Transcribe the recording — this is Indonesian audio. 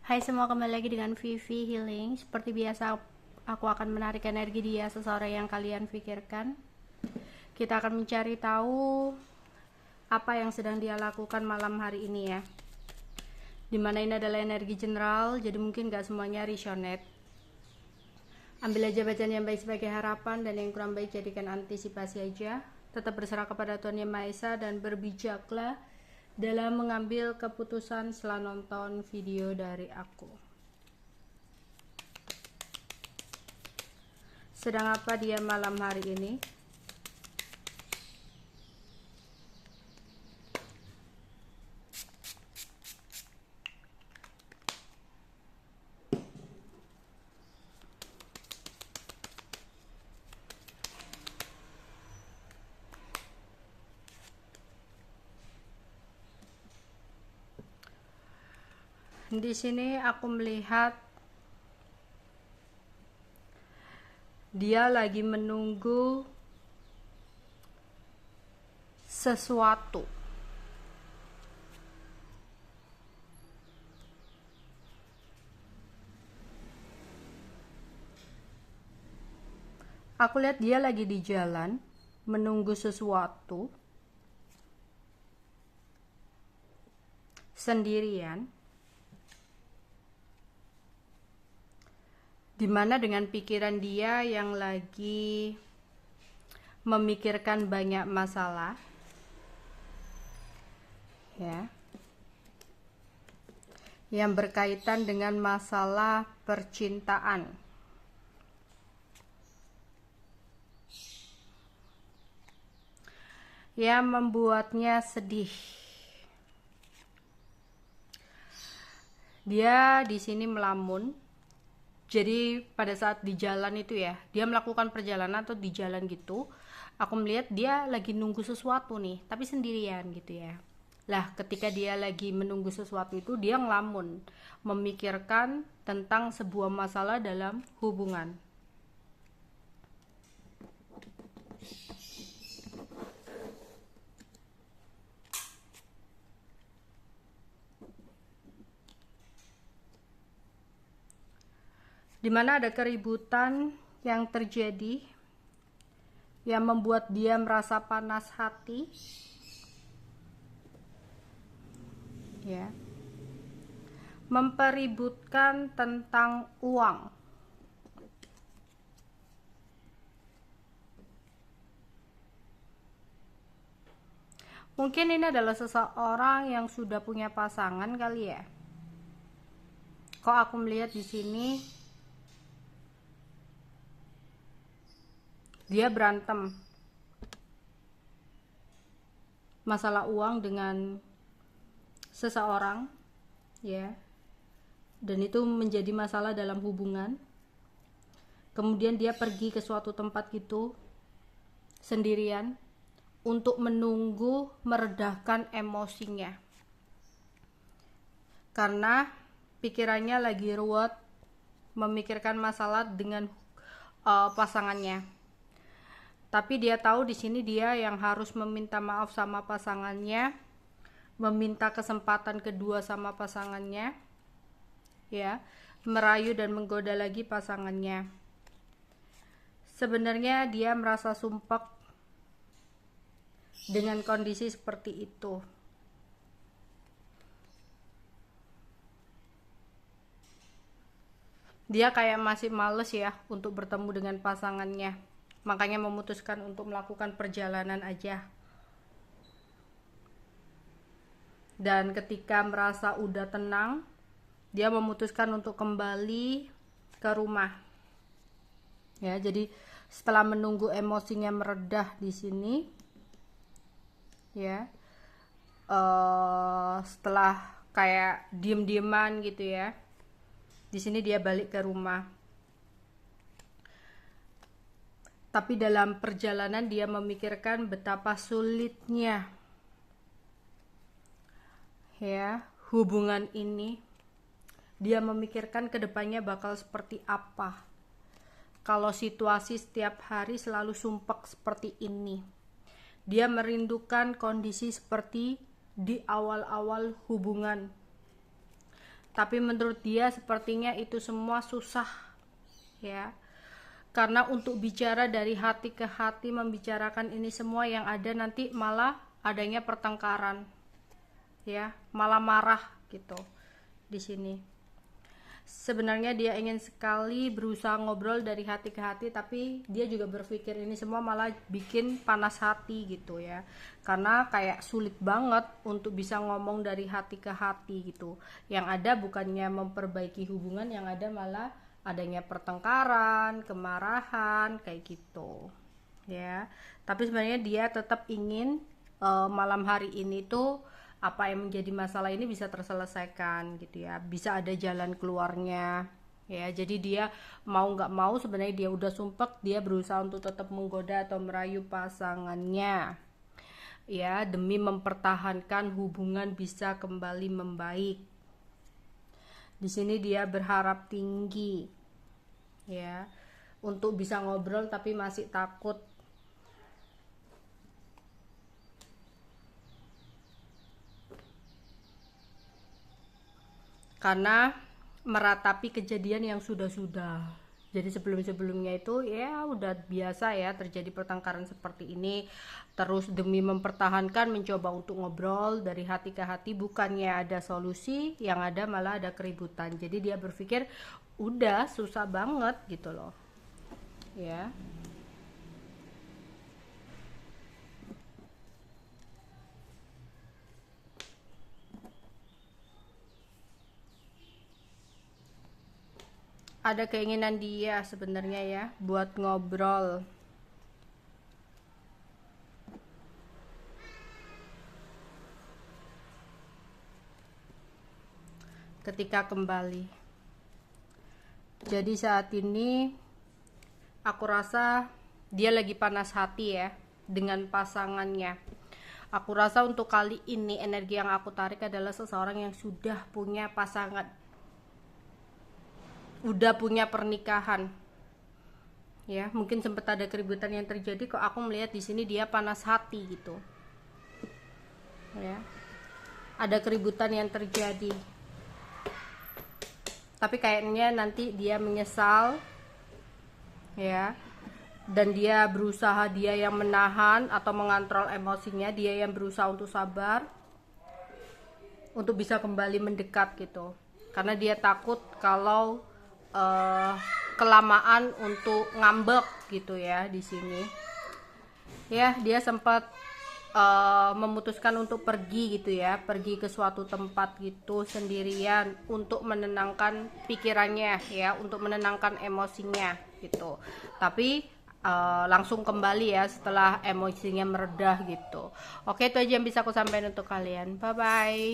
Hai semua, kembali lagi dengan Vivi Healing. Seperti biasa, aku akan menarik energi dia seseorang yang kalian pikirkan. Kita akan mencari tahu apa yang sedang dia lakukan malam hari ini ya. Dimana ini adalah energi general, jadi mungkin gak semuanya resonate. Ambil aja bacaan yang baik sebagai harapan, dan yang kurang baik jadikan antisipasi aja. Tetap berserah kepada Tuhan Yang Maha Esa dan berbijaklah dalam mengambil keputusan setelah nonton video dari aku. Sedang apa dia malam hari ini? Di sini aku melihat dia lagi menunggu sesuatu. Aku lihat dia lagi di jalan menunggu sesuatu sendirian, dimana dengan pikiran dia yang lagi memikirkan banyak masalah ya, yang berkaitan dengan masalah percintaan. Yang membuatnya sedih. Dia di sini melamun. Jadi pada saat di jalan itu ya, dia melakukan perjalanan atau di jalan gitu, aku melihat dia lagi nunggu sesuatu nih, tapi sendirian gitu ya. Lah, ketika dia lagi menunggu sesuatu itu, dia ngelamun, memikirkan tentang sebuah masalah dalam hubungan. Dimana ada keributan yang terjadi yang membuat dia merasa panas hati ya, mempeributkan tentang uang. Mungkin ini adalah seseorang yang sudah punya pasangan kali ya. Kok aku melihat di sini dia berantem masalah uang dengan seseorang ya, dan itu menjadi masalah dalam hubungan. Kemudian dia pergi ke suatu tempat gitu sendirian untuk menunggu meredahkan emosinya, karena pikirannya lagi ruwet memikirkan masalah dengan pasangannya. Tapi dia tahu di sini dia yang harus meminta maaf sama pasangannya, meminta kesempatan kedua sama pasangannya, ya, merayu dan menggoda lagi pasangannya. Sebenarnya dia merasa sumpek dengan kondisi seperti itu. Dia kayak masih males ya untuk bertemu dengan pasangannya, makanya memutuskan untuk melakukan perjalanan aja. Dan ketika merasa udah tenang, dia memutuskan untuk kembali ke rumah. Ya, jadi setelah menunggu emosinya meredah di sini, ya, setelah kayak diem-dieman gitu ya, di sini dia balik ke rumah. Tapi dalam perjalanan dia memikirkan betapa sulitnya ya hubungan ini. Dia memikirkan kedepannya bakal seperti apa kalau situasi setiap hari selalu sumpek seperti ini. Dia merindukan kondisi seperti di awal-awal hubungan, Tapi menurut dia sepertinya itu semua susah, ya. Karena untuk bicara dari hati ke hati, membicarakan ini semua, yang ada nanti malah adanya pertengkaran, ya, malah marah gitu di sini. Sebenarnya dia ingin sekali berusaha ngobrol dari hati ke hati, tapi dia juga berpikir ini semua malah bikin panas hati gitu ya, karena kayak sulit banget untuk bisa ngomong dari hati ke hati gitu. Yang ada bukannya memperbaiki hubungan, yang ada malah adanya pertengkaran, kemarahan kayak gitu ya. Tapi sebenarnya dia tetap ingin malam hari ini tuh apa yang menjadi masalah ini bisa terselesaikan gitu ya, bisa ada jalan keluarnya ya. Jadi dia mau nggak mau sebenarnya dia udah sumpek, dia berusaha untuk tetap menggoda atau merayu pasangannya ya, demi mempertahankan hubungan bisa kembali membaik. Di sini dia berharap tinggi ya untuk bisa ngobrol, tapi masih takut. Karena meratapi kejadian yang sudah-sudah. Jadi sebelum-sebelumnya itu ya udah biasa ya terjadi pertengkaran seperti ini. Terus demi mempertahankan mencoba untuk ngobrol dari hati ke hati, bukannya ada solusi, yang ada malah ada keributan. Jadi dia berpikir udah susah banget gitu loh. Ya. Ada keinginan dia sebenarnya ya buat ngobrol. Ketika kembali. Jadi saat ini aku rasa dia lagi panas hati ya dengan pasangannya. Aku rasa untuk kali ini energi yang aku tarik adalah seseorang yang sudah punya pasangan, udah punya pernikahan ya. Mungkin sempat ada keributan yang terjadi, kok aku melihat di sini dia panas hati gitu ya. Ada keributan yang terjadi, tapi kayaknya nanti dia menyesal ya, dan dia berusaha, dia yang menahan atau mengontrol emosinya, dia yang berusaha untuk sabar untuk bisa kembali mendekat gitu, karena dia takut kalau kelamaan untuk ngambek gitu ya. Di sini ya dia sempat memutuskan untuk pergi gitu ya, pergi ke suatu tempat gitu sendirian untuk menenangkan pikirannya ya, untuk menenangkan emosinya gitu. Tapi langsung kembali ya setelah emosinya meredah gitu. Oke, itu aja yang bisa aku sampaikan untuk kalian. Bye bye.